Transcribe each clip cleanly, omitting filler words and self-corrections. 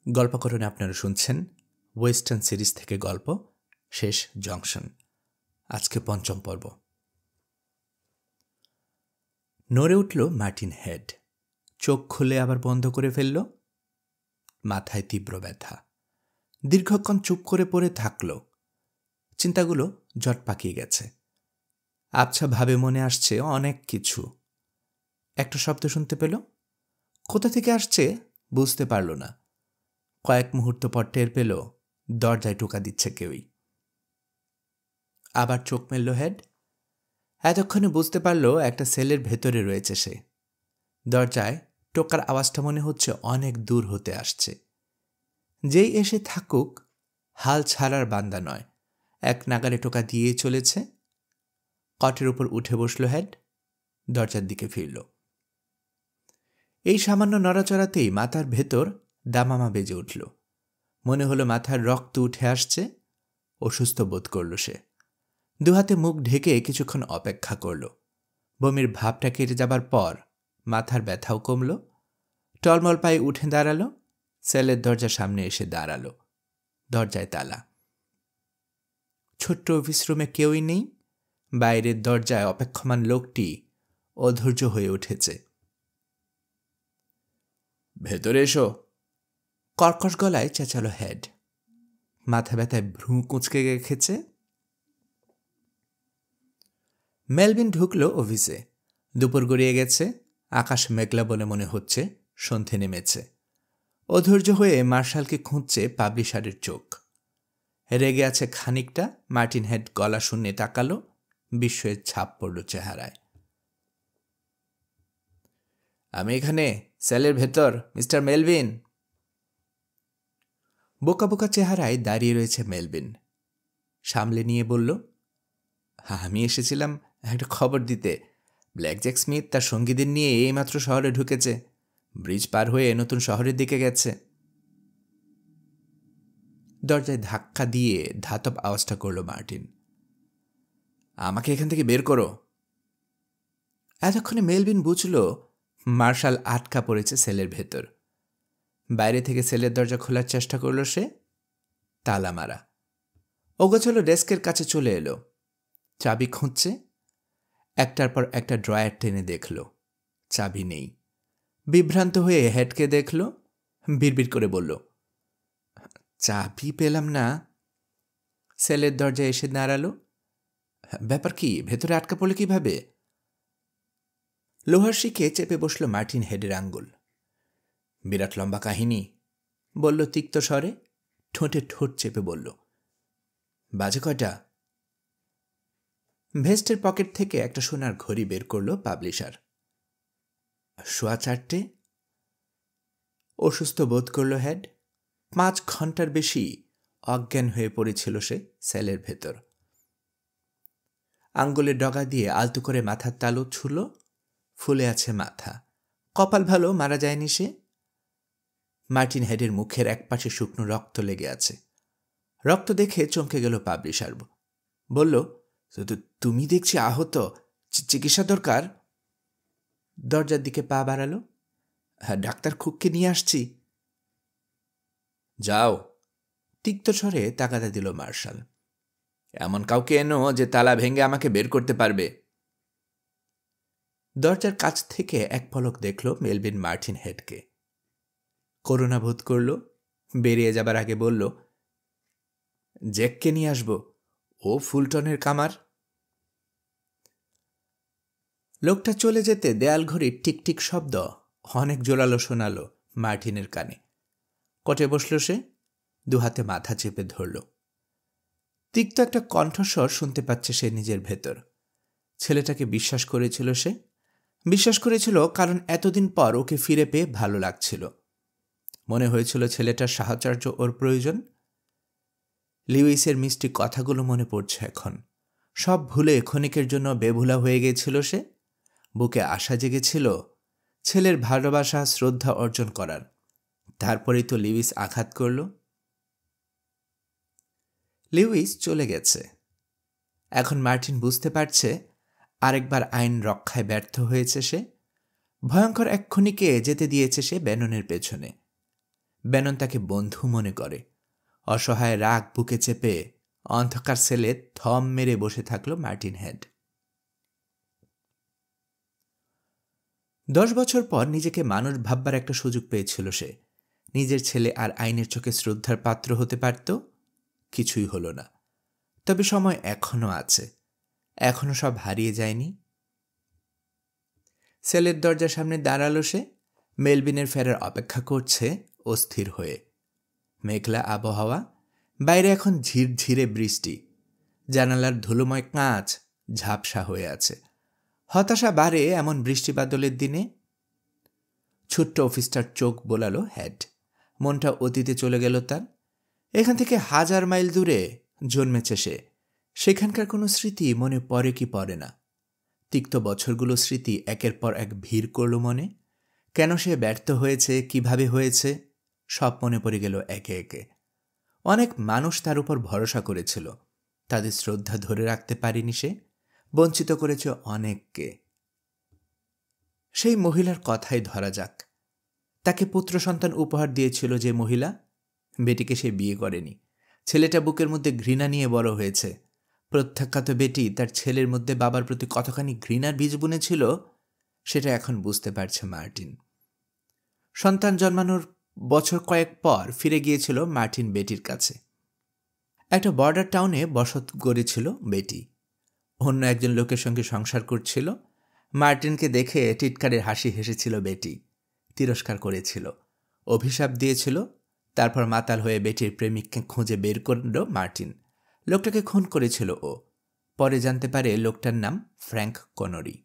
গল্পকরণে আপনারা শুনছেন western series থেকে গল্প শেষ জংশন। আজকে পঞ্চম পর্ব। নড়ে উঠল মার্টিন হেড। চোখ খুলে আবার বন্ধ করে ফেলল। মাথায় তীব্র ব্যথা। দীর্ঘক্ষণ চুপ করে পড়ে থাকল। চিন্তাগুলো জট পাকিয়ে গেছে। আবছা ভাবে মনে আসছে অনেক কিছু। একটা শব্দ শুনতে পেল। কোথা থেকে আসছে বুঝতে পারল না। কয়েক মুহূর্ত পর টের পেল দরজায় টোকা দিচ্ছে কেউই। আবার চোখ মেলল হেড। এতক্ষণে বুঝতে পারল একটা সেলের ভেতরে রয়েছে সে। দরজায় টোকার আওয়াজটা মনে হচ্ছে অনেক দূর হতে আসছে। যেই এসে থাকুক, হাল ছাড়ার বান্দা নয়। এক নাগারে টোকা দিয়ে চলেছে। কটের উপর উঠে বসল হেড। দরজার দিকে ফিরল। এই সামান্য নড়াচড়াতেই মাথার ভেতর দামামা বেজে উঠল। মনে হলো মাথার রক্ত উঠে আসছে। অসুস্থ বোধ করল সে। দুহাতে মুখ ঢেকে কিছুক্ষণ অপেক্ষা করল। বমির ভাবটা কেটে যাবার পর মাথার ব্যথাও কমল। টলমল পায়ে উঠে দাঁড়ালো। সেলের দরজার সামনে এসে দাঁড়ালো। দরজায় তালা। ছোট্ট অফিস রুমে কেউই নেই। বাইরের দরজায় অপেক্ষমান লোকটি অধৈর্য হয়ে উঠেছে। ভেতরে এসো, কর্কশ গলায় চেঁচালো হেড। মাথা ব্যথায় ভ্রু কুঁচকে রেখেছে। মেলভিন ঢুকল অফিসে। দুপুর গড়িয়ে গেছে। আকাশ মেঘলা বলে মনে হচ্ছে সন্ধে নেমেছে। অধৈর্য হয়ে মার্শালকে খুঁজছে পাবলিশারের চোখ। রেগে আছে খানিকটা। মার্টিন হেড গলা শূন্যে তাকালো। বিস্ময়ের ছাপ পড়ল চেহারায়। আমি এখানে, সেলের ভেতর, মিস্টার মেলভিন। বোকা বোকা চেহারায় দাঁড়িয়ে রয়েছে মেলভিন। সামলে নিয়ে বলল, আমি এসেছিলাম একটা খবর দিতে। ব্ল্যাকজ্যাক স্মিথ তার সঙ্গীদের নিয়ে এইমাত্র শহরে ঢুকেছে। ব্রিজ পার হয়ে নতুন শহরের দিকে গেছে। দরজায় ধাক্কা দিয়ে ধাতব আওয়াজটা করল মার্টিন। আমাকে এখান থেকে বের করো। এতক্ষণে মেলভিন বুঝল মার্শাল আটকা পড়েছে সেলের ভেতর। বাইরে থেকে সেলের দরজা খোলার চেষ্টা করল সে। তালা মারা। ওগোছলো ডেস্কের কাছে চলে এলো। চাবি খুঁজছে। একটার পর একটা ড্রয়ার টেনে দেখল। চাবি নেই। বিভ্রান্ত হয়ে হেডকে দেখল। বিড়বিড় করে বলল, চাবি পেলাম না। সেলের দরজায় এসে দাঁড়ালো। ব্যাপার কি? ভেতরে আটকা পড়লে কিভাবে? লোহার শিখে চেপে বসল মার্টিন হেডের আঙ্গুল। বিরাট লম্বা কাহিনী, বলল তিক্ত স্বরে। ঠোঁটে ঠোঁট চেপে বলল, বাজে কয়টা? ভেস্টের পকেট থেকে একটা সোনার ঘড়ি বের করল পাবলিশার। 4:15। অসুস্থ বোধ করল হেড। 5 ঘন্টার বেশি অজ্ঞান হয়ে পড়েছিল সে সেলের ভেতর। আঙ্গুলের ডগা দিয়ে আলতো করে মাথার তালু ছুল। ফুলে আছে মাথা। কপাল ভালো মারা যায়নি সে। মার্টিন হেডের মুখের একপাশে শুকনো রক্ত লেগে আছে। রক্ত দেখে চমকে গেল পাবলিশার। বলল, তুমি দেখছি আহত, চিকিৎসা দরকার। দরজার দিকে পা বাড়ালো। হ্যাঁ, ডাক্তার খুককে নিয়ে আসছি। যাও, তিক্ত স্বরে তাগাদা দিল মার্শাল। এমন কাউকে এনো যে তালা ভেঙে আমাকে বের করতে পারবে। দরজার কাছ থেকে এক পলক দেখল মেলভিন মার্টিন হেডকে। করুণা বোধ করল। বেরিয়ে যাবার আগে বলল, জ্যাককে নিয়ে আসবো, ও ফুলটনের কামার। লোকটা চলে যেতে দেয়াল ঘড়ির টিকটিক শব্দ অনেক জোরালো শোনালো মার্টিনের কানে। কটে বসল সে। দুহাতে মাথা চেপে ধরল। তিক্ত একটা কণ্ঠস্বর শুনতে পাচ্ছে সে নিজের ভেতর। ছেলেটাকে বিশ্বাস করেছিল সে। বিশ্বাস করেছিল কারণ এতদিন পর ওকে ফিরে পেয়ে ভালো লাগছিল। মনে হয়েছিল ছেলেটার সাহচর্য ওর প্রয়োজন। লিউইসের মিষ্টি কথাগুলো মনে পড়ছে এখন। সব ভুলে ক্ষণিকের জন্য বেভুলা হয়ে গিয়েছিল সে। বুকে আশা জেগেছিল ছেলের ভালোবাসা শ্রদ্ধা অর্জন করার। তারপরেই তো লিউইস আঘাত করল। লিউইস চলে গেছে। এখন মার্টিন বুঝতে পারছে আরেকবার আইন রক্ষায় ব্যর্থ হয়েছে সে। ভয়ঙ্কর এক খুনিকে যেতে দিয়েছে সে ব্যাননের পেছনে। ব্যানন তাকে বন্ধু মনে করে। অসহায় রাগ বুকে চেপে অন্ধকার সেলে থম মেরে বসে থাকল মার্টিন হেড। 10 বছর পর নিজেকে মানুষ ভাববার একটা সুযোগ পেয়েছিল সে। নিজের ছেলে আর আইনের চোখে শ্রদ্ধার পাত্র হতে পারত। কিছুই হলো না। তবে সময় এখনো আছে, এখনো সব হারিয়ে যায়নি। সেলের দরজার সামনে দাঁড়ালো সে। মেলভিনের ফেরার অপেক্ষা করছে অস্থির হয়ে। মেঘলা আবহাওয়া, বাইরে এখন ঝিরঝিরে বৃষ্টি, জানালার ধুলোময় কাঁচ ঝাপসা হয়ে আছে। হতাশা বাড়ে এমন বৃষ্টি বাদলের দিনে। ছোট্ট অফিসটার চোখ বোলালো হেড। মনটা অতীতে চলে গেল তার। এখান থেকে 1000 মাইল দূরে জন্মেছে সে। সেখানকার কোনো স্মৃতি মনে পড়ে কি পড়ে না। তিক্ত বছরগুলো স্মৃতি একের পর এক ভিড় করল মনে। কেন সে ব্যর্থ হয়েছে, কিভাবে হয়েছে, সব মনে পড়ে গেল একে একে। অনেক মানুষ তার উপর ভরসা করেছিল, তাদের শ্রদ্ধা ধরে রাখতে পারেনি সে। বঞ্চিত করেছে অনেককে। সেই মহিলার কথাই ধরা যাক। তাকে পুত্র সন্তান উপহার দিয়েছিল যে মহিলা, বেটিকে সে বিয়ে করেনি। ছেলেটা বুকের মধ্যে ঘৃণা নিয়ে বড় হয়েছে। প্রত্যাখ্যাত বেটি তার ছেলের মধ্যে বাবার প্রতি কতখানি ঘৃণার বীজ বুনেছিল সেটা এখন বুঝতে পারছে মার্টিন। সন্তান জন্মানোর বছর কয়েক পর ফিরে গিয়েছিল মার্টিন বেটির কাছে। একটা বর্ডার টাউনে বসত গড়েছিল বেটি। অন্য একজন লোকের সঙ্গে সংসার করছিল। মার্টিনকে দেখে টিটকারের হাসি হেসেছিল বেটি, তিরস্কার করেছিল, অভিশাপ দিয়েছিল। তারপর মাতাল হয়ে বেটির প্রেমিককে খুঁজে বের করল মার্টিন। লোকটাকে খুন করেছিল ও। পরে জানতে পারে লোকটার নাম ফ্র্যাঙ্ক কনরি।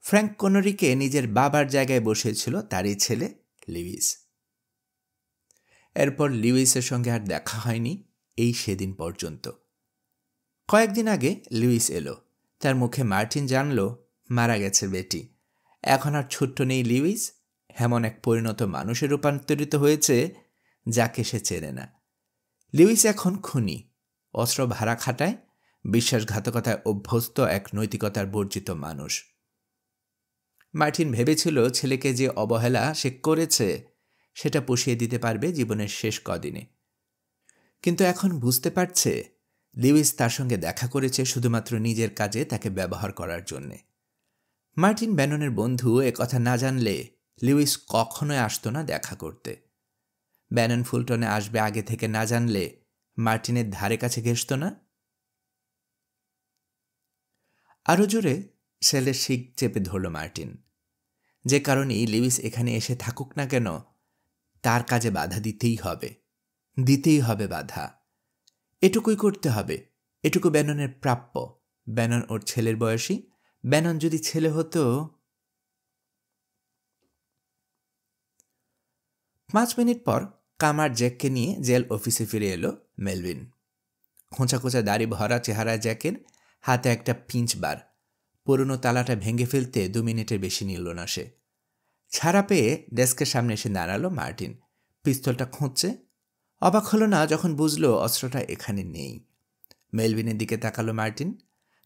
ফ্র্যাঙ্ক কনরিকে নিজের বাবার জায়গায় বসেছিল তারই ছেলে লিউইস। এরপর লিউইসের সঙ্গে আর দেখা হয়নি এই সেদিন পর্যন্ত। কয়েকদিন আগে লুইস এলো। তার মুখে মার্টিন জানল মারা গেছে বেটি। এখন আর ছোট্ট নেই লিউইস, এমন এক পরিণত মানুষে রূপান্তরিত হয়েছে যাকে সে চেনে না। লিউইস এখন খুনি, অস্ত্র ভাড়া খাটায়, বিশ্বাসঘাতকতায় অভ্যস্ত এক নৈতিকতার বর্জিত মানুষ। মার্টিন ভেবেছিল ছেলেকে যে অবহেলা সে করেছে সেটা পুষিয়ে দিতে পারবে জীবনের শেষ কদিনে। কিন্তু এখন বুঝতে পারছে লিউইস তার সঙ্গে দেখা করেছে শুধুমাত্র নিজের কাজে তাকে ব্যবহার করার জন্যে। মার্টিন ব্যাননের বন্ধু এ কথা না জানলে লিউইস কখনোই আসতো না দেখা করতে। ব্যানন ফুলটনে আসবে আগে থেকে না জানলে মার্টিনের ধারে কাছে ঘেঁষত না। আরো জোরে সেলের শিক চেপে ধরল মার্টিন। যে কারণেই লিউইস এখানে এসে থাকুক না কেন, তার কাজে বাধা দিতেই হবে বাধা। এটুকুই করতে হবে, এটুকু ব্যাননের প্রাপ্য। ব্যানন ওর ছেলের বয়সী। ব্যানন যদি ছেলে হতো। 5 মিনিট পর কামার জ্যাককে নিয়ে জেল অফিসে ফিরে এলো মেলভিন। খোঁচা খোঁচা দাড়ি ভরা চেহারা জ্যাকের, হাতে একটা পিঞ্চ বার। পুরনো তালাটা ভেঙে ফেলতে 2 মিনিটের বেশি নিল না সে। ছাড়া পেয়ে ডেস্কের সামনে এসে দাঁড়ালো মার্টিন। পিস্তলটা খুঁজছে। অবাক হলো না যখন বুঝল অস্ত্রটা এখানে নেই। মেলভিনের দিকে তাকালো মার্টিন।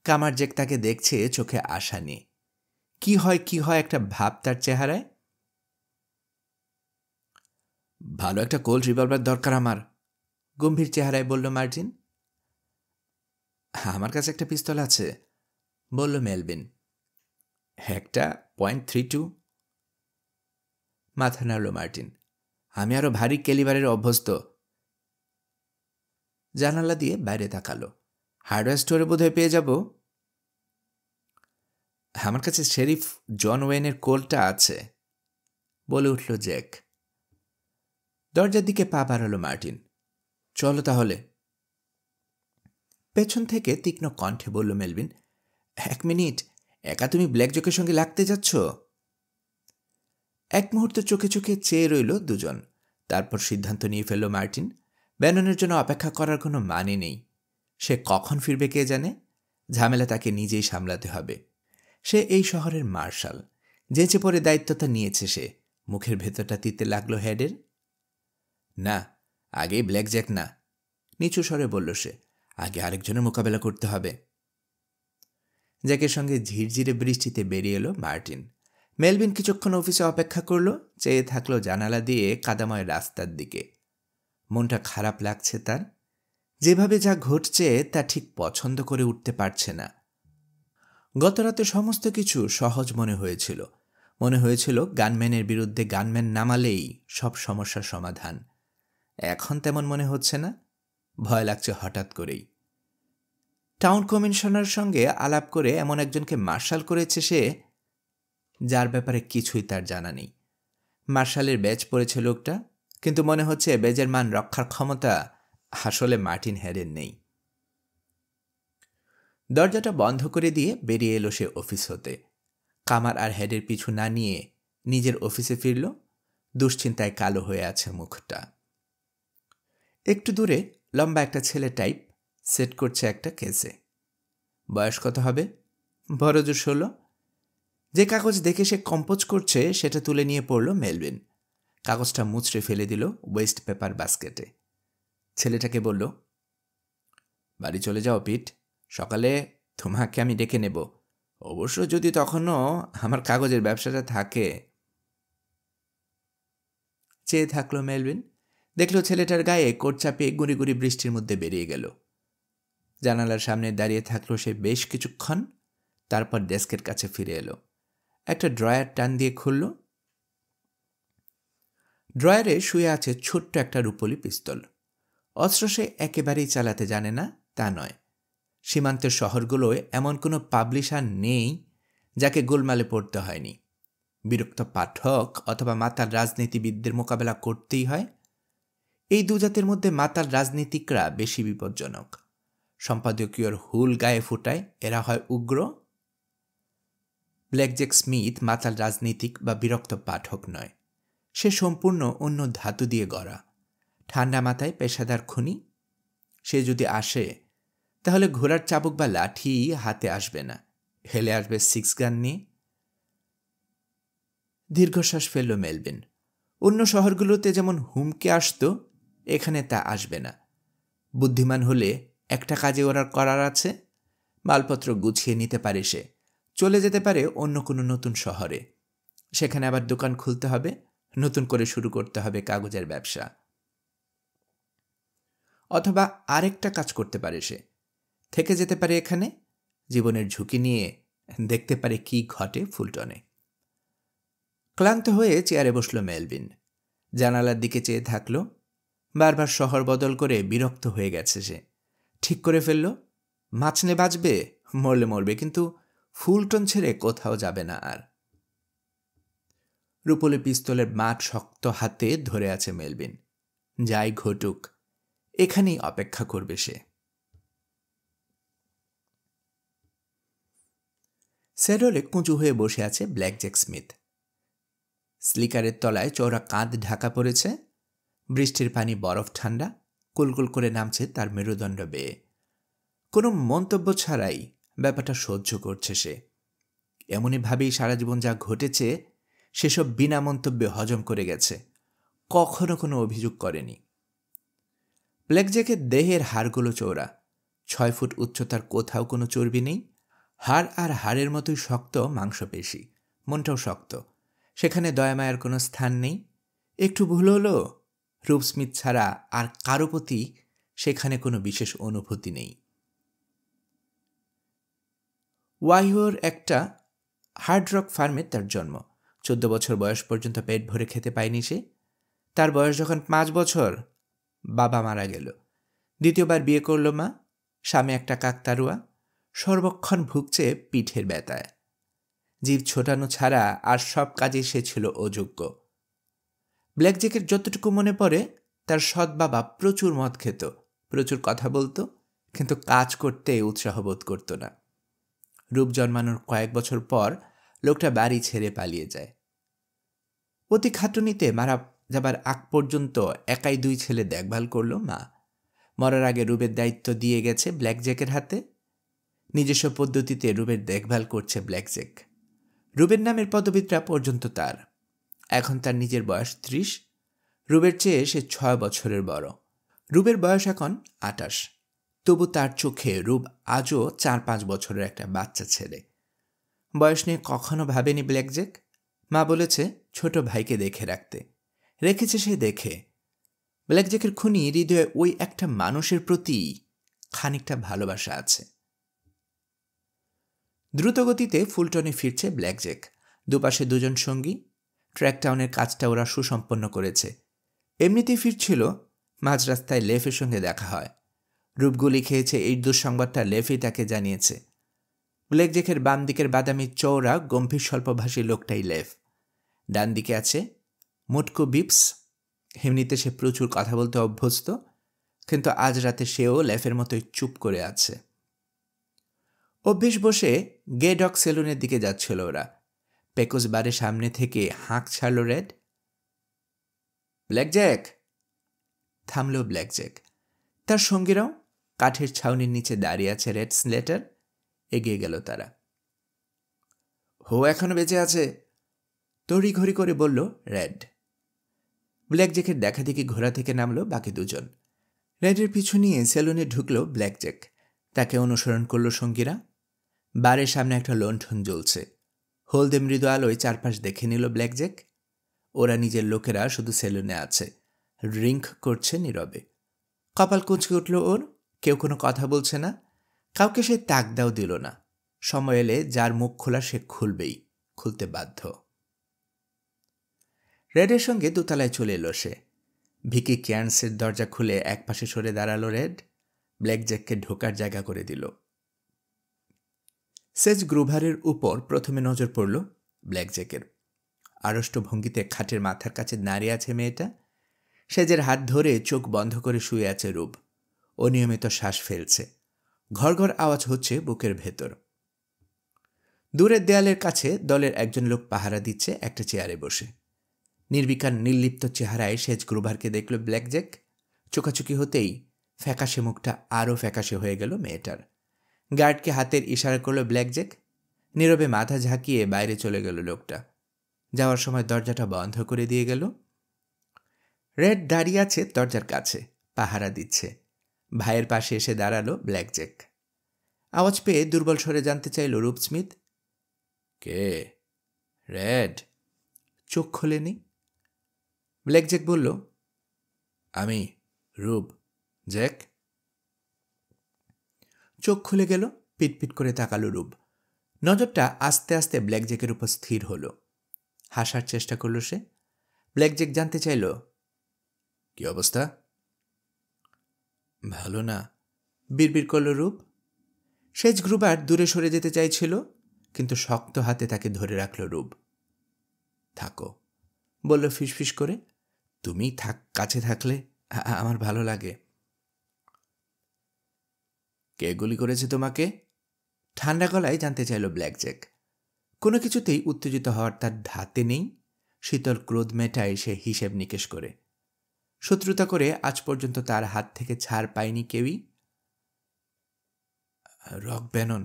কামার জ্যাক তাকে দেখছে, চোখে আশা নেই। কি হয় একটা ভাব তার চেহারায়। ভালো একটা কোল্ড রিভলভার দরকার আমার, গম্ভীর চেহারায় বলল মার্টিন। আমার কাছে একটা পিস্তল আছে, বলল মেলভিন। একটা .32। মাথা নাড়ল মার্টিন। আমি আরো ভারী ক্যালিবারের অভ্যস্ত। জানালা দিয়ে বাইরে তাকালো। হার্ডওয়্যার স্টোরে বোধহয় পেয়ে যাব। আমার কাছে শেরিফ জন ওয়েনের কোলটা আছে, বলে উঠল জ্যাক। দরজার দিকে পা বাড়ালো মার্টিন। চলো তাহলে। পেছন থেকে তীক্ষ্ণ কণ্ঠে বলল মেলভিন, 1 মিনিট, একা তুমি ব্ল্যাক জকের সঙ্গে লাগতে যাচ্ছ? এক মুহূর্তে চোখে চোখে চেয়ে রইল দুজন। তারপর সিদ্ধান্ত নিয়ে ফেলল মার্টিন, ব্যাননের জন্য অপেক্ষা করার কোনো মানে নেই। সে কখন ফিরবে কে জানে। ঝামেলা তাকে নিজেই সামলাতে হবে। সে এই শহরের মার্শাল, যেচে পড়ে দায়িত্বটা নিয়েছে সে। মুখের ভেতরটা তিতে লাগলো হেডের। না, আগেই ব্ল্যাক জ্যাক না, নিচু স্বরে বলল সে। আগে আরেকজনের মোকাবেলা করতে হবে। জ্যাকের সঙ্গে ঝিরঝিরে বৃষ্টিতে বেরিয়ে এলো মার্টিন। মেলভিন কিছুক্ষণ অফিসে অপেক্ষা করল, চেয়ে থাকলো জানালা দিয়ে কাদাময় রাস্তার দিকে। মনটা খারাপ লাগছে তার। যেভাবে যা ঘটছে তা ঠিক পছন্দ করে উঠতে পারছে না। গতরাতে সমস্ত কিছু সহজ মনে হয়েছিল। মনে হয়েছিল গানম্যানের বিরুদ্ধে গানম্যান নামালেই সব সমস্যার সমাধান। এখন তেমন মনে হচ্ছে না। ভয় লাগছে হঠাৎ করেই। টাউন কমিশনারের সঙ্গে আলাপ করে এমন একজনকে মার্শাল করেছে সে, যার ব্যাপারে কিছুই তার জানা নেই। মার্শালের ব্যাজ পড়েছে লোকটা, কিন্তু মনে হচ্ছে ব্যাজের মান রক্ষার ক্ষমতা আসলে মার্টিন হেডের নেই। দরজাটা বন্ধ করে দিয়ে বেরিয়ে এলো সে অফিস হতে। কামার আর হেডের পিছু না নিয়ে নিজের অফিসে ফিরল। দুশ্চিন্তায় কালো হয়ে আছে মুখটা। একটু দূরে লম্বা একটা ছেলে টাইপ সেট করছে একটা কেসে। বয়স কত হবে? বড় জোর 16। যে কাগজ দেখে সে কম্পোজ করছে সেটা তুলে নিয়ে পড়ল মেলভিন। কাগজটা মুচড়ে ফেলে দিল ওয়েস্ট পেপার বাস্কেটে। ছেলেটাকে বলল, বাড়ি চলে যাও পিট, সকালে তোমাকে আমি ডেকে নেব, অবশ্য যদি তখনও আমার কাগজের ব্যবসাটা থাকে। চেয়ে থাকলো মেলভিন। দেখল ছেলেটার গায়ে কোট চাপিয়ে গুঁড়ি গুঁড়ি বৃষ্টির মধ্যে বেরিয়ে গেল। জানালার সামনে দাঁড়িয়ে থাকলো সে বেশ কিছুক্ষণ। তারপর ডেস্কের কাছে ফিরে এলো। একটা ড্রয়ার টান দিয়ে খুলল। ড্রয়ারে শুয়ে আছে ছোট্ট একটা রুপোলি পিস্তল। অস্ত্র সে একেবারেই চালাতে জানে না তা নয়। সীমান্তের শহরগুলোয় এমন কোনো পাবলিশার নেই যাকে গোলমালে পড়তে হয়নি। বিরক্ত পাঠক অথবা মাতাল রাজনীতিবিদদের মোকাবেলা করতেই হয়। এই দুজাতের মধ্যে মাতাল রাজনীতিকরা বেশি বিপজ্জনক। সম্পাদকীয়র হুল গায়ে ফুটায় এরা হয় উগ্র। ব্ল্যাকজ্যাক স্মিথ মাতাল রাজনীতিক বা বিরক্ত পাঠক নয়। সে সম্পূর্ণ অন্য ধাতু দিয়ে গড়া। ঠান্ডা মাথায় পেশাদার খুনি। সে যদি আসে তাহলে ঘোড়ার চাবুক বা লাঠি হাতে আসবে না, হেলে আসবে 6 গান নিয়ে। দীর্ঘশ্বাস ফেলল মেলভিন। অন্য শহরগুলোতে যেমন হুমকে আসত, এখানে তা আসবে না। বুদ্ধিমান হলে একটা কাজে ওরা করার আছে। মালপত্র গুছিয়ে নিতে পারে সে। চলে যেতে পারে অন্য কোনো নতুন শহরে। সেখানে আবার দোকান খুলতে হবে, নতুন করে শুরু করতে হবে কাগজের ব্যবসা। অথবা আরেকটা কাজ করতে পারে সে। থেকে যেতে পারে এখানে, জীবনের ঝুঁকি নিয়ে দেখতে পারে কি ঘটে ফুলটনে। ক্লান্ত হয়ে চেয়ারে বসল মেলভিন। জানালার দিকে চেয়ে থাকল। বারবার শহর বদল করে বিরক্ত হয়ে গেছে সে। ঠিক করে ফেলল, মাছনে বাঁচবে, মরলে মরবে, কিন্তু ফুলটন ছেড়ে কোথাও যাবে না আর। রুপোলি পিস্তলের মাঠ শক্ত হাতে ধরে আছে মেলভিন। যাই ঘটুক, এখানেই অপেক্ষা করবে সে। স্যাডলে কুঁচু হয়ে বসে আছে ব্ল্যাকজ্যাক স্মিথ। স্লিকারের তলায় চওড়া কাঁধ ঢাকা পড়েছে। বৃষ্টির পানি বরফ ঠান্ডা কুলকুল করে নামছে তার মেরুদণ্ড বেয়ে। কোনো মন্তব্য ছাড়াই ব্যাপারটা সহ্য করছে সে। এমনইভাবেই সারা জীবন যা ঘটেছে সেসব বিনা মন্তব্যে হজম করে গেছে। কখনো কোনো অভিযোগ করেনি। ব্ল্যাকজ্যাকের দেহের হাড়গুলো চওড়া। 6 ফুট উচ্চতার, কোথাও কোনো চর্বি নেই। হাড় আর হাড়ের মতোই শক্ত মাংসপেশি। মনটাও শক্ত। সেখানে দয়ামায়ার কোনো স্থান নেই। একটু ভুল হলো, রূপ স্মিথ ছাড়া আর কারো প্রতি সেখানে কোনো বিশেষ অনুভূতি নেই। ওয়াইওর একটা হার্ড রক ফার্মে তার জন্ম। 14 বছর বয়স পর্যন্ত পেট ভরে খেতে পায়নি সে। তার বয়স যখন 5 বছর, বাবা মারা গেল। দ্বিতীয়বার বিয়ে করল মা। স্বামী একটা কাকতারুয়া, সর্বক্ষণ ভুগছে পিঠের ব্যথায়। জিভ ছোটানো ছাড়া আর সব কাজে সে ছিল অযোগ্য। ব্ল্যাকজ্যাকের যতটুকু মনে পড়ে, তার সৎ বাবা প্রচুর মদ খেত, প্রচুর কথা বলতো, কিন্তু কাজ করতে উৎসাহ বোধ করত না। রূপ জন্মানোর কয়েক বছর পর লোকটা বাড়ি ছেড়ে পালিয়ে যায়। অতি খাটুনিতে মারা যাবার আগ পর্যন্ত একাই 2 ছেলে দেখভাল করল মা। মরার আগে রূপের দায়িত্ব দিয়ে গেছে ব্ল্যাকজ্যাকের হাতে। নিজস্ব পদ্ধতিতে রূপের দেখভাল করছে ব্ল্যাকজ্যাক। রূপের নামের পদবিটা পর্যন্ত তার। এখন তার নিজের বয়স 30। রূপের চেয়ে সে 6 বছরের বড়। রূপের বয়স এখন 28। তবু তার চোখে রূপ আজও 4-5 বছরের একটা বাচ্চা ছেলে। বয়স নিয়ে কখনো ভাবেনি ব্ল্যাকজ্যাক। মা বলেছে ছোট ভাইকে দেখে রাখতে, রেখেছে সে দেখে। ব্ল্যাকজ্যাকের খুনি হৃদয়ে ওই একটা মানুষের প্রতি খানিকটা ভালোবাসা আছে। দ্রুতগতিতে ফুলটনে ফিরছে ব্ল্যাকজ্যাক। দুপাশে দুজন সঙ্গী। ট্র্যাকটাউনের কাজটা ওরা সুসম্পন্ন করেছে। এমনিতেই ফিরছিল, মাঝ রাস্তায় লেফের সঙ্গে দেখা হয়। রূপ গুলি খেয়েছে এই দুঃসংবাদটা লেফই তাকে জানিয়েছে। ব্ল্যাকজ্যাকের বাম দিকের বাদামি চওড়া গম্ভীর স্বল্পভাষী লোকটাই লেফ। ডান দিকে আছে মোটকো বিপস। এমনিতে সে প্রচুর কথা বলতে অভ্যস্ত, কিন্তু আজ রাতে সেও লেফের মতোই চুপ করে আছে। অভ্যেস বসে গে ডগ সেলুনের দিকে যাচ্ছিল ওরা। পেকোস বারের সামনে থেকে হাঁক ছাড়ল রেড। ব্ল্যাকজ্যাক! থামল ব্ল্যাকজ্যাক। তার সঙ্গীরাও কাঠের ছাউনির নিচে দাঁড়িয়ে আছে রেড স্লেটার। এগিয়ে গেল তারা। হো এখনো বেঁচে আছে, তড়িঘড়ি করে বলল রেড। ব্ল্যাকজ্যাকের দেখা দেখি ঘোড়া থেকে নামলো বাকি দুজন। রেডের পিছু নিয়ে সেলুনে ঢুকল ব্ল্যাকজ্যাক। তাকে অনুসরণ করল সঙ্গীরা। বারের সামনে একটা লণ্ঠন জ্বলছে। হলদে মৃদু আলোয় চারপাশ দেখে নিল ব্ল্যাকজ্যাক। ওরা নিজের লোকেরা শুধু সেলুনে আছে, ড্রিঙ্ক করছে নীরবে। কপাল কুঁচকে উঠল ওর। কেউ কোনো কথা বলছে না, কাউকে সে তাকদাও দিল না। সময় এলে যার মুখ খোলা সে খুলবেই, খুলতে বাধ্য। রেডের সঙ্গে দোতলায় চলে এলো সে। ভিকি ক্যান্সের দরজা খুলে একপাশে সরে দাঁড়ালো রেড। ব্ল্যাকজ্যাককে ঢোকার জায়গা করে দিল। সেজ গ্রুভারের উপর প্রথমে নজর পড়ল ব্ল্যাকজ্যাকের। আড়ষ্ট ভঙ্গিতে খাটের মাথার কাছে দাঁড়িয়ে আছে মেয়েটা। সেজের হাত ধরে চোখ বন্ধ করে শুয়ে আছে রূপ। অনিয়মিত শ্বাস ফেলছে। ঘড়ঘড় আওয়াজ হচ্ছে বুকের ভেতর। দূরের দেয়ালের কাছে দলের একজন লোক পাহারা দিচ্ছে একটা চেয়ারে বসে। নির্বিকার নির্লিপ্ত চেহারায় সেজ গ্রুভারকে দেখল ব্ল্যাকজ্যাক। চোখাচোখি হতেই ফ্যাকাশে মুখটা আরও ফ্যাকাশে হয়ে গেল মেয়েটার। গার্ডকে হাতের ইশারা করল ব্ল্যাকজ্যাক। নীরবে মাথা ঝাঁকিয়ে বাইরে চলে গেল লোকটা। যাওয়ার সময় দরজাটা বন্ধ করে দিয়ে গেল। রেড দাঁড়িয়ে আছে দরজার কাছে, পাহারা দিচ্ছে। ভাইয়ের পাশে এসে দাঁড়ালো ব্ল্যাকজ্যাক। আওয়াজ পেয়ে দুর্বল স্বরে জানতে চাইল রূপ স্মিথ। কে? রেড। চোখ খোলেনি। ব্ল্যাকজ্যাক বলল, আমি রূপ, জ্যাক। চোখ খুলে গেল। পিটপিট করে তাকালো রূপ। নজরটা আস্তে আস্তে ব্ল্যাকজ্যাকের উপর স্থির হলো। হাসার চেষ্টা করল সে। ব্ল্যাকজ্যাক জানতে চাইল, কি অবস্থা? ভালো না, বিড়বিড় করল রূপ। সেজ গ্রুভার দূরে সরে যেতে চাইছিল, কিন্তু শক্ত হাতে তাকে ধরে রাখল রূপ। থাকো, বলল ফিসফিস করে। তুমি কাছে থাকলে আমার ভালো লাগে। কে গুলি করেছে তোমাকে? ঠান্ডা গলায় জানতে চাইল ব্ল্যাকজ্যাক। কোনো কিছুতেই উত্তেজিত হওয়ার তার ধাতে নেই। শীতল ক্রোধ মেটায় সে হিসেব নিকেশ করে। শত্রুতা করে আজ পর্যন্ত তার হাত থেকে ছাড় পায়নি কেউই। Rock Bannon.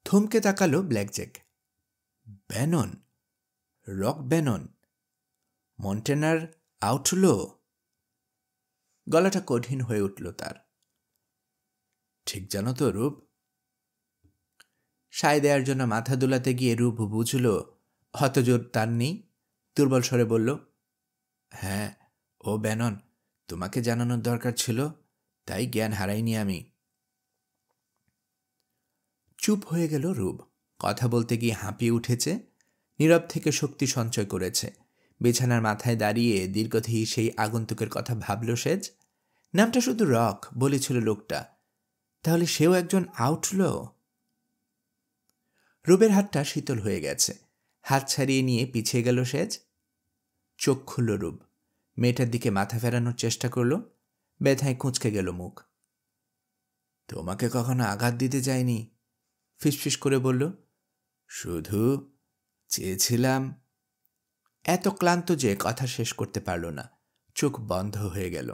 থমকে তাকালো ব্ল্যাকজ্যাক। ব্যানন? Rock Bannon? মন্টেনার আউটলো? গলাটা কঠিন হয়ে উঠল তার। ঠিক জানো তো রূপ? সায় দেওয়ার জন্য মাথা দুলাতে গিয়ে রূপ বুঝল হতজোর তার নেই। দুর্বল স্বরে বলল, হ্যাঁ, ও ব্যানন। তোমাকে জানানোর দরকার ছিল, তাই জ্ঞান হারাইনি আমি। চুপ হয়ে গেল রূপ। কথা বলতে গিয়ে হাঁপিয়ে উঠেছে। নীরব থেকে শক্তি সঞ্চয় করেছে। বিছানার মাথায় দাঁড়িয়ে দীর্ঘদেহী সেই আগন্তুকের কথা ভাবল সেজ। নামটা শুধু রক বলেছিল লোকটা, তাহলে সেও একজন আউটলো। রূপের হাতটা শীতল হয়ে গেছে। হাত ছাড়িয়ে নিয়ে পিছিয়ে গেল সেজ। চোখ খুলল রূপ। মেয়েটার দিকে মাথা ফেরানোর চেষ্টা করল। ব্যথায় কুঁচকে গেল মুখ। তোমাকে কখনো আঘাত দিতে চাইনি, ফিসফিস করে বলল। শুধু চেয়েছিলাম। এত ক্লান্ত যে কথা শেষ করতে পারল না। চোখ বন্ধ হয়ে গেল।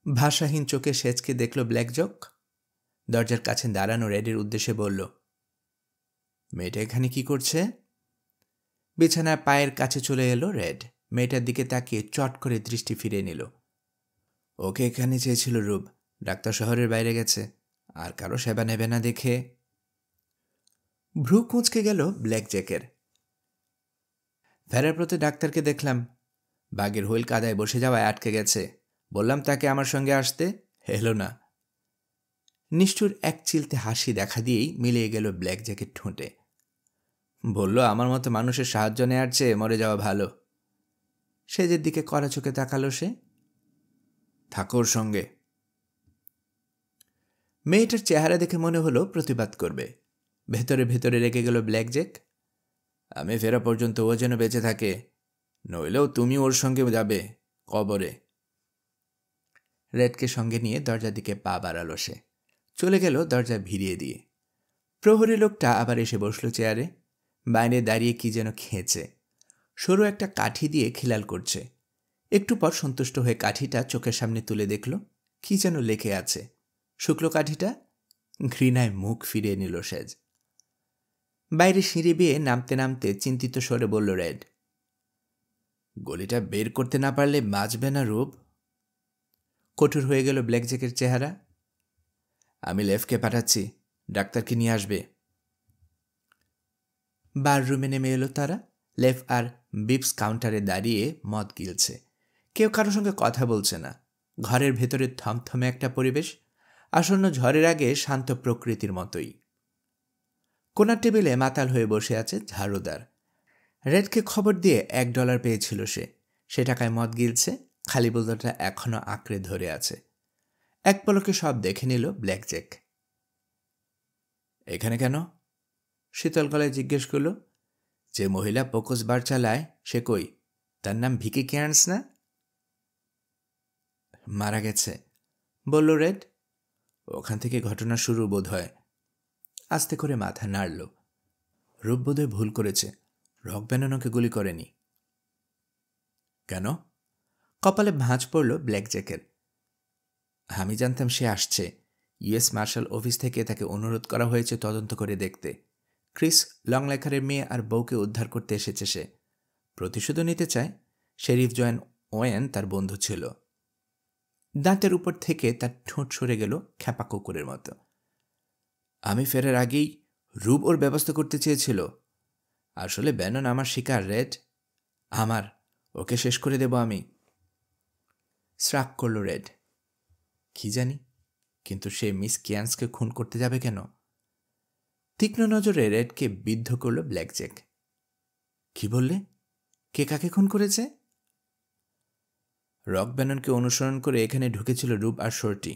ভাষাহীন চোখে সেজকে দেখল ব্ল্যাকজ্যাক। দরজার কাছে দাঁড়ানো রেডের উদ্দেশ্যে বলল, মেয়েটা এখানে কি করছে? বিছানার পায়ের কাছে চলে এলো রেড। মেয়েটার দিকে তাকিয়ে চট করে দৃষ্টি ফিরিয়ে নিল। ওকে এখানে চেয়েছিল রূপ, ডাক্তার শহরের বাইরে গেছে, আর কারো সেবা নেবে না দেখে। ভ্রু কুঁচকে গেল ব্ল্যাক জ্যাকের। ফেরার পথে ডাক্তারকে দেখলাম, বাগের হুইল কাদায় বসে যাওয়ায় আটকে গেছে। বললাম তাকে আমার সঙ্গে আসতে, এলো না। নিষ্ঠুর এক চিলতে হাসি দেখা দিয়েই মিলিয়ে গেল ব্ল্যাক জ্যাকের ঠোঁটে। বলল, আমার মতো মানুষের সাহায্য নেওয়ার চেয়ে মরে যাওয়া ভালো। সেজের দিকে কড়া চোখে তাকালো সে। থাকোর সঙ্গে। মেয়েটার চেহারা দেখে মনে হলো প্রতিবাদ করবে। ভেতরে ভেতরে রেগে গেল ব্ল্যাক জ্যাক। আমি ফেরা পর্যন্ত ও যেন বেঁচে থাকে, নইলেও তুমি ওর সঙ্গে যাবে কবরে। রেডকে সঙ্গে নিয়ে দরজার দিকে পা বাড়ালো সে। চলে গেল দরজা ভিড়িয়ে দিয়ে। প্রহরী লোকটা আবার এসে বসল চেয়ারে। বাইরে দাঁড়িয়ে কি যেন খেয়েছে। সরু একটা কাঠি দিয়ে খিলাল করছে। একটু পর সন্তুষ্ট হয়ে কাঠিটা চোখের সামনে তুলে দেখল, কি যেন লেখে আছে। শুকলো কাঠিটা। ঘৃণায় মুখ ফিরিয়ে নিল সেজ। বাইরে সিঁড়ি বেয়ে নামতে নামতে চিন্তিত স্বরে বলল রেড, গলিটা বের করতে না পারলে বাঁচবে না রূপ। কঠোর হয়ে গেল ব্ল্যাক জ্যাকের চেহারা। আমি লেফকে পাঠাচ্ছি, ডাক্তারকে নিয়ে আসবে। বার রুমে নেমে এলো তারা। লেফ আর বিপস কাউন্টারে দাঁড়িয়ে মদ গিলছে। কেউ কারোর সঙ্গে কথা বলছে না। ঘরের ভেতরে থমথমে একটা পরিবেশ, আসন্ন ঝড়ের আগে শান্ত প্রকৃতির মতোই। কোনার টেবিলে মাতাল হয়ে বসে আছে ঝাড়ুদার। রেডকে খবর দিয়ে $1 পেয়েছিল সে টাকায় মদ গিলছে। খালি বোতলটা এখনো আঁকড়ে ধরে আছে। এক পলকে সব দেখে নিল ব্ল্যাক জ্যাক। এখানে কেন? শীতল গলায় জিজ্ঞেস করল। যে মহিলা পোকস বার চালায় সে কই? তার নাম ভিকি ক্যান্স না? মারা গেছে, বলল রেড। ওখান থেকে ঘটনা শুরু বোধ হয়। আস্তে করে মাথা নাড়ল। রূপ বোধহয় ভুল করেছে, রক ব্যাননকে গুলি করেনি। কেন? কপালে ভাঁজ পড়ল ব্ল্যাক জ্যাকের। আমি জানতাম সে আসছে। ইউএস মার্শাল অফিস থেকে তাকে অনুরোধ করা হয়েছে তদন্ত করে দেখতে। ক্রিস লংলেখারের মেয়ে আর বউকে উদ্ধার করতে এসেছে সে। প্রতিশোধও নিতে চায়। শেরিফ জয়েন ওয়েন তার বন্ধু ছিল। দাঁতের উপর থেকে তার ঠোঁট সরে গেল খ্যাপা কুকুরের মতো। আমি ফেরার আগেই রূপ ওর ব্যবস্থা করতে চেয়েছিল। আসলে ব্যানন আমার শিকার রেড, আমার। ওকে শেষ করে দেব আমি। শ্রাক করল রেড। কি জানি, কিন্তু সে মিস কিয়ান্সকে খুন করতে যাবে কেন? তীক্ষ্ণ নজরে রেডকে বিদ্ধ করল ব্ল্যাক জ্যাক। কি বললে? কে কাকে খুন করেছে? রক ব্যাননকে অনুসরণ করে এখানে ঢুকেছিল রূপ আর শর্টি।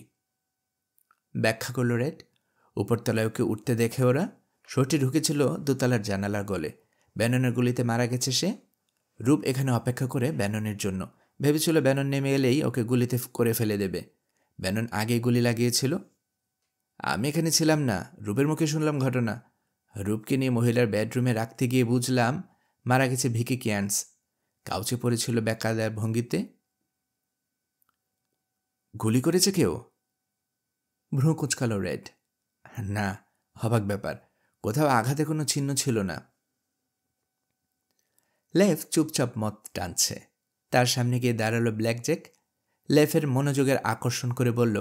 ব্যাখ্যা করল রেড। উপরতলায় ওকে উঠতে দেখে ওরা। শর্টি ঢুকেছিল দোতলার জানালার গলে। ব্যাননের গুলিতে মারা গেছে সে। রূপ এখানে অপেক্ষা করে ব্যাননের জন্য। ভেবেছিল ব্যানন নেমে এলেই ওকে গুলিতে করে ফেলে দেবে। ব্যানন আগেই গুলি লাগিয়েছিল। আমি এখানে ছিলাম না, রূপের মুখে শুনলাম ঘটনা। রূপকে নিয়ে মহিলার বেডরুমে রাখতে গিয়ে বুঝলাম মারা গেছে ভিকি ক্যান্স। কাউচে পড়েছিল বেকায়দার ভঙ্গিতে। গুলি করেছে কেউ? ভ্রু কুঁচকালো রেড। না, অবাক ব্যাপার, কোথাও আঘাতে কোনো চিহ্ন ছিল না। লেফ চুপচাপ মত টানছে। তার সামনে গিয়ে দাঁড়ালো ব্ল্যাক জ্যাক। লেফের মনোযোগের আকর্ষণ করে বলল,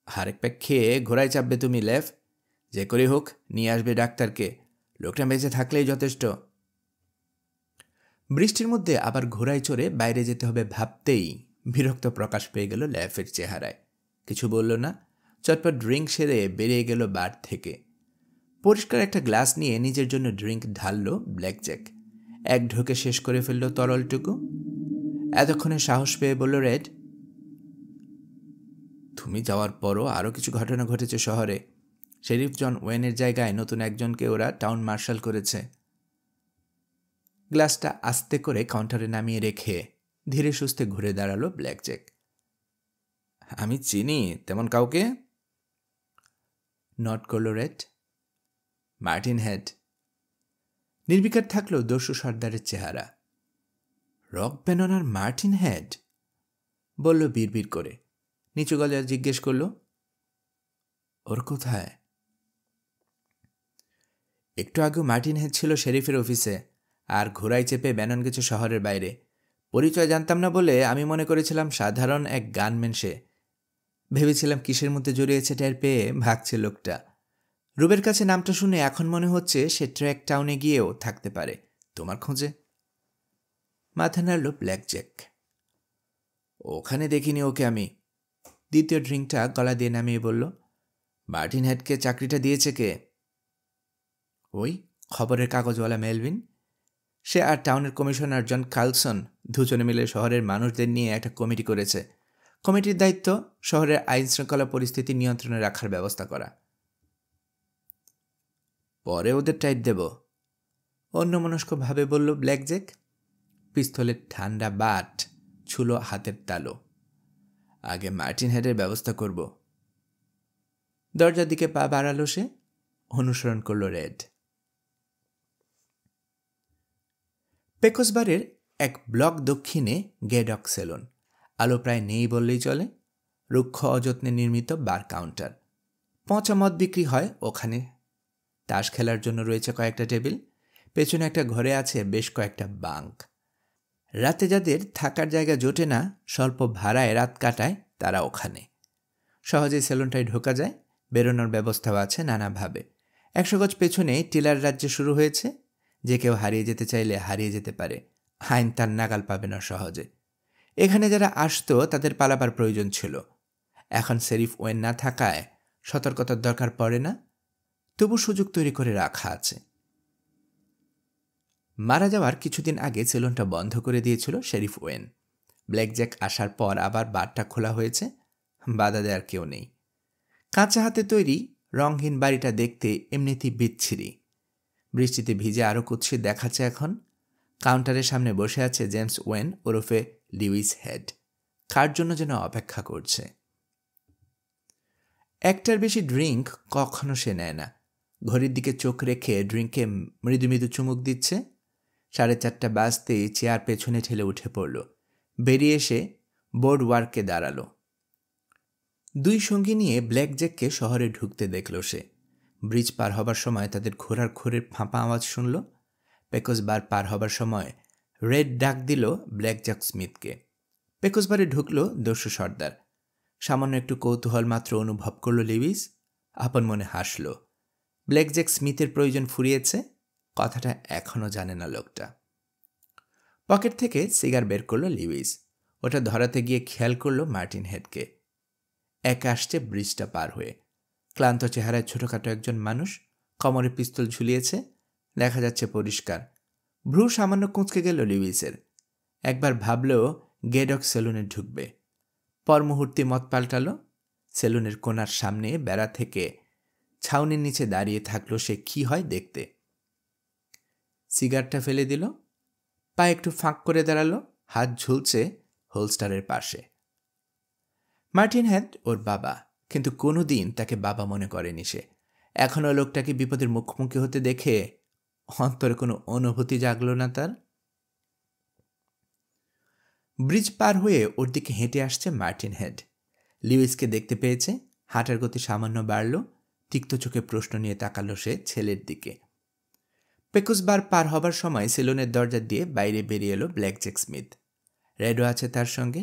আরেক প্যাক খেয়ে ঘোড়ায় চাপবে তুমি লেফ। যে করে হোক নিয়ে আসবে ডাক্তারকে। লোকটা বেঁচে থাকলেই যথেষ্ট। বৃষ্টির মধ্যে আবার ঘোড়ায় চড়ে বাইরে যেতে হবে ভাবতেই বিরক্ত প্রকাশ পেয়ে গেল লেফের চেহারায়। কিছু বলল না। চটপট ড্রিঙ্ক সেরে বেরিয়ে গেল বার থেকে। পরিষ্কার একটা গ্লাস নিয়ে নিজের জন্য ড্রিঙ্ক ঢালল ব্ল্যাক জ্যাক। এক ঢোকে শেষ করে ফেলল তরলটুকু। এতক্ষণে সাহস পেয়ে বলল রেড, তুমি যাওয়ার পরও আরও কিছু ঘটনা ঘটেছে শহরে। শেরিফ জন ওয়েনের জায়গায় নতুন একজনকে ওরা টাউন মার্শাল করেছে। গ্লাসটা আস্তে করে কাউন্টারে নামিয়ে রেখে ধীরে সুস্থে ঘুরে দাঁড়ালো ব্ল্যাক জ্যাক। আমি চিনি তেমন কাউকে? নট করল রেড। Martin head. নির্বিকার থাকলো দস্যু সর্দারের চেহারা। রক ব্যানন আর মার্টিন হেড, বলল বিড়বিড় করে। নিচু গলায় জিজ্ঞেস করল, ওর কোথায়? একটু আগেও মার্টিন হেড ছিল শেরিফের অফিসে, আর ঘোড়ায় চেপে ব্যানন গেছে শহরের বাইরে। পরিচয় জানতাম না বলে আমি মনে করেছিলাম সাধারণ এক গানম্যান সে। ভেবেছিলাম কিসের মধ্যে জড়িয়েছে টের পেয়ে ভাগছে লোকটা। রুবের কাছে নামটা শুনে এখন মনে হচ্ছে সে ট্র্যাক টাউনে গিয়েও থাকতে পারে তোমার খোঁজে। মাথা নাড়ল ব্ল্যাকজ্যাক। ওখানে দেখিনি ওকে আমি। দ্বিতীয় ড্রিঙ্কটা গলা দিয়ে নামিয়ে বলল, মার্টিন হেডকে চাকরিটা দিয়েছে কে? ওই খবরের কাগজওয়ালা মেলভিন। সে আর টাউনের কমিশনার জন কার্লসন দুজনে মিলে শহরের মানুষদের নিয়ে একটা কমিটি করেছে। কমিটির দায়িত্ব শহরের আইনশৃঙ্খলা পরিস্থিতি নিয়ন্ত্রণে রাখার ব্যবস্থা করা। পরে ওদের টাইট দেব, অন্যমনস্কভাবে বলল ব্ল্যাকজ্যাক। পিস্তলের ঠান্ডা বাট ছুলো হাতের তালো। আগে মার্টিন হেডের ব্যবস্থা করব। দরজার দিকে পা বাড়ালো সে। অনুসরণ করল রেড। পেকোসবারের এক ব্লক দক্ষিণে গেডক সেলুন। আলো প্রায় নেই বললেই চলে। রুক্ষ অযত্নে নির্মিত বার কাউন্টার। পচা মদ বিক্রি হয় ওখানে। তাস খেলার জন্য রয়েছে কয়েকটা টেবিল। পেছনে একটা ঘরে আছে বেশ কয়েকটা বাঙ্ক। রাতে যাদের থাকার জায়গা জোটে না, স্বল্প ভাড়ায় রাত কাটায়, তারা ওখানে। সহজেই সেলুনটায় ঢোকা যায়। বেরোনোর ব্যবস্থাও আছে নানাভাবে। 100 গজ পেছনে টিলার রাজ্যে শুরু হয়েছে। যে কেউ হারিয়ে যেতে চাইলে হারিয়ে যেতে পারে। আইন তার নাগাল পাবে না সহজে। এখানে যারা আসতো তাদের পালাবার প্রয়োজন ছিল। এখন শেরিফ ওয়েন না থাকায় সতর্কতার দরকার পড়ে না, তবু সুযোগ তৈরি করে রাখা আছে। মারা যাওয়ার কিছুদিন আগে সেলুনটা বন্ধ করে দিয়েছিল শেরিফ ওয়েন। ব্ল্যাকজ্যাক আসার পর আবার বারটা খোলা হয়েছে। বাধা দেওয়ার কেউ নেই। কাঁচা হাতে তৈরি রঙহীন বাড়িটা দেখতে এমনিতেই বিচ্ছিরি। বৃষ্টিতে ভিজে আরও কুৎসিত দেখাচ্ছে এখন। কাউন্টারের সামনে বসে আছে জেমস ওয়েন ওরফে লিউইস হেড। কার জন্য যেন অপেক্ষা করছে। একটার বেশি ড্রিঙ্ক কখনো সে নেয় না। ঘড়ির দিকে চোখ রেখে ড্রিঙ্কে মৃদু মৃদু চুমুক দিচ্ছে। 4:30 বাজতেই চেয়ার পেছনে ঠেলে উঠে পড়ল। বেরিয়ে এসে বোর্ড ওয়ার্কে দাঁড়ালো। 2 সঙ্গী নিয়ে ব্ল্যাকজ্যাককে শহরে ঢুকতে দেখল সে। ব্রিজ পার হবার সময় তাদের ঘোড়ার খোরের ফাঁপা আওয়াজ শুনল। পেকোসবার পার হবার সময় রেড ডাক দিল ব্ল্যাকজ্যাক স্মিথকে। পেকোসবারে ঢুকল দস্যু সর্দার। সামান্য একটু কৌতূহল মাত্র অনুভব করল লিউইস। আপন মনে হাসল। ব্ল্যাকজ্যাক স্মিথের প্রয়োজন ফুরিয়েছে, কথাটা এখনও জানে না লোকটা। পকেট থেকে সিগার বের করল লিউইস। ওটা ধরাতে গিয়ে খেয়াল করল মার্টিন হেডকে। একা আসছে ব্রিজটা পার হয়ে। ক্লান্ত চেহারায় ছোটখাটো একজন মানুষ। কোমরে পিস্তল ঝুলিয়েছে, দেখা যাচ্ছে পরিষ্কার। ভ্রু সামান্য কুঁচকে গেল লিউইসের। একবার ভাবলেও গেডক সেলুনে ঢুকবে। পর মুহূর্তে মত পাল্টাল। সেলুনের কোণার সামনে বেড়া থেকে ছাউনির নিচে দাঁড়িয়ে থাকলো সে কি হয় দেখতে। সিগারটা ফেলে দিল। পা একটু ফাঁক করে দাঁড়ালো। হাত ঝুলছে হোলস্টারের পাশে। মার্টিন হেড ওর বাবা, কিন্তু কোনোদিন তাকে বাবা মনে করেনি সে। এখনও লোকটাকে বিপদের মুখোমুখি হতে দেখে অন্তরে কোনো অনুভূতি জাগল না তার। ব্রিজ পার হয়ে ওর দিকে হেঁটে আসছে মার্টিন হেড। লিউইসকে দেখতে পেয়েছে। হাঁটার গতি সামান্য বাড়ল। তিক্ত চোখে প্রশ্ন নিয়ে তাকালো সে ছেলের দিকে। পেকোসবার পার হবার সময় সেলুনের দরজা দিয়ে বাইরে বেরিয়ে এলো ব্ল্যাকজ্যাক স্মিথ। রেডও আছে তার সঙ্গে।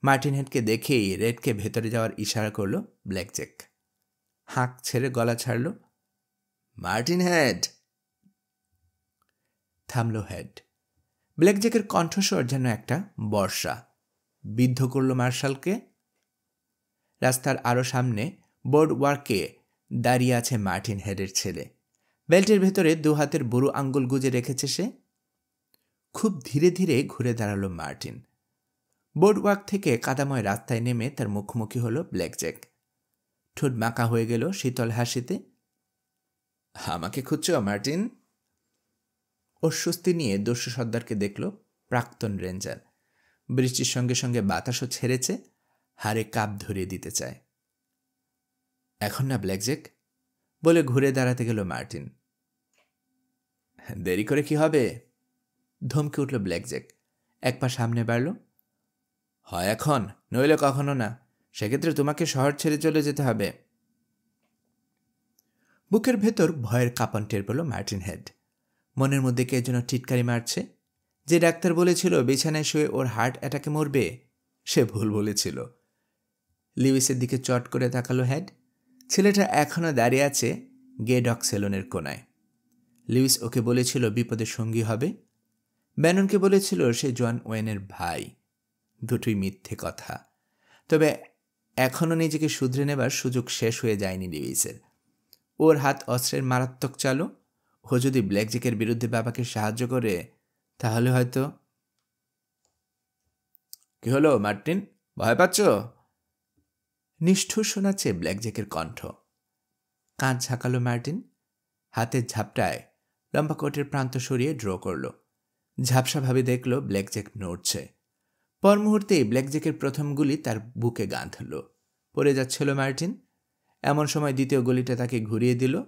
মার্টিন হেডকে দেখেই রেডকে ভেতরে যাওয়ার ইশারা করল ব্ল্যাকজ্যাক। হাঁক ছেড়ে গলা ছাড়ল, মার্টিন হেড। থামল হেড। ব্ল্যাকজ্যাকের কণ্ঠস্বর যেন একটা বর্ষা। বিদ্ধ করল মার্শালকে। রাস্তার আরও সামনে বোর্ড ওয়ার্কে দাঁড়িয়ে আছে মার্টিন হেডের ছেলে। বেল্টের ভেতরে 2 হাতের বুড়ো আঙ্গুল গুজে রেখেছে সে। খুব ধীরে ধীরে ঘুরে দাঁড়ালো মার্টিন। বোর্ড ওয়ার্ক থেকে কাদাময় রাস্তায় নেমে তার মুখোমুখি হলো ব্ল্যাকজ্যাক। ঠোঁট বাঁকা হয়ে গেল শীতল হাসিতে। আমাকে খুঁজছ মার্টিন? ওর স্বস্তি নিয়ে দস্যু সর্দারকে দেখল প্রাক্তন রেঞ্জার। বৃষ্টির সঙ্গে সঙ্গে বাতাসও ছেড়েছে। হাড়ে কাপ ধরিয়ে দিতে চায়। এখন না ব্ল্যাকজ্যাক, বলে ঘুরে দাঁড়াতে গেল মার্টিন। দেরি করে কি হবে? ধমকে উঠল ব্ল্যাকজ্যাক। এক পা সামনে বাড়ল। হয় এখন, নইলে কখনো না। সেক্ষেত্রে তোমাকে শহর ছেড়ে চলে যেতে হবে। বুকের ভেতর ভয়ের কাঁপন টের পেল মার্টিন হেড। মনের মধ্যে কে যেন টিটকারি মারছে। যে ডাক্তার বলেছিল বিছানায় শুয়ে ওর হার্ট অ্যাটাকে মরবে, সে ভুল বলেছিল। লিউইসের দিকে চট করে তাকালো হেড। ছেলেটা এখনও দাঁড়িয়ে আছে গে ডক সেলুনের কোনায়। লুইস ওকে বলেছিল বিপদের সঙ্গী হবে। ব্যাননকে বলেছিল সে জন ওয়েনের ভাই। দুটোই মিথ্যে কথা। তবে এখনও নিজেকে শুধরে নেবার সুযোগ শেষ হয়ে যায়নি লুইসের। ওর হাত অস্ত্রের মারাত্মক চালু। ও যদি ব্ল্যাকজ্যাকের বিরুদ্ধে বাবাকে সাহায্য করে তাহলে হয়তো। কি হলো মার্টিন, ভয় পাচ্ছ? নিষ্ঠুর শোনাচ্ছে ব্ল্যাকজ্যাকের কণ্ঠ। কাঁধ ঝাঁকালো মার্টিন। হাতের ঝাপটায় লম্বা কোটের প্রান্ত সরিয়ে ড্র করল। ঝাপসাভাবে দেখল ব্ল্যাকজ্যাক নড়ছে। পর মুহূর্তেই ব্ল্যাকজ্যাকের প্রথম গুলি তার বুকে গাঁথল। পড়ে যাচ্ছিল মার্টিন। এমন সময় দ্বিতীয় গুলিটা তাকে ঘুরিয়ে দিল।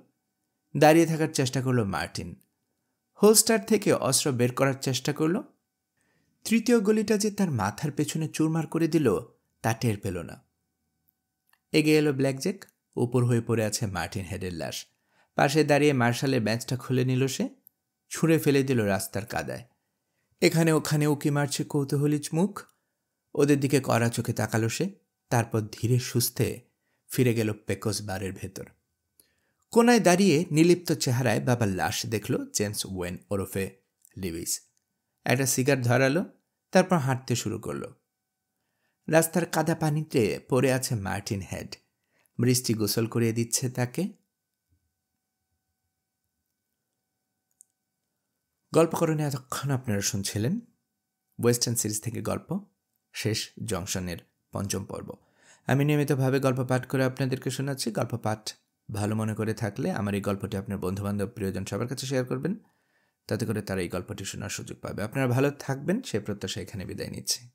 দাঁড়িয়ে থাকার চেষ্টা করল মার্টিন। হোলস্টার থেকে অস্ত্র বের করার চেষ্টা করল। তৃতীয় গুলিটা যে তার মাথার পেছনে চুরমার করে দিল তা টের পেল না। এগিয়ে এলো ব্ল্যাকজ্যাক। উপর হয়ে পড়ে আছে মার্টিন হেডের লাশ। পাশে দাঁড়িয়ে মার্শালের ব্যাচটা খুলে নিল সে। ছুঁড়ে ফেলে দিল রাস্তার কাদায়। এখানে ওখানে উকি মারছে কৌতূহলী মুখ। ওদের দিকে কড়া চোখে তাকালো সে। তারপর ধীরে সুস্থে ফিরে গেল পেকোস বারের ভেতর। কোনায় দাঁড়িয়ে নিলিপ্ত চেহারায় বাবার লাশ দেখল জেমস ওয়েন ওরফে লুইস। একটা সিগার ধরালো, তারপর হাঁটতে শুরু করল। রাস্তার কাদা পানিতে পড়ে আছে মার্টিন হেড। বৃষ্টি গোসল করিয়ে দিচ্ছে তাকে। গল্পকরণে এতক্ষণ আপনারা শুনছিলেন ওয়েস্টার্ন সিরিজ থেকে গল্প শেষ জংশনের পঞ্চম পর্ব। আমি নিয়মিতভাবে গল্প পাঠ করে আপনাদেরকে শোনাচ্ছি। গল্প পাঠ ভালো মনে করে থাকলে আমার এই গল্পটি আপনার বন্ধুবান্ধব প্রিয়জন সবার কাছে শেয়ার করবেন, তাতে করে তারা এই গল্পটি শোনার সুযোগ পাবে। আপনারা ভালো থাকবেন সে প্রত্যাশা এখানে বিদায় নিচ্ছি।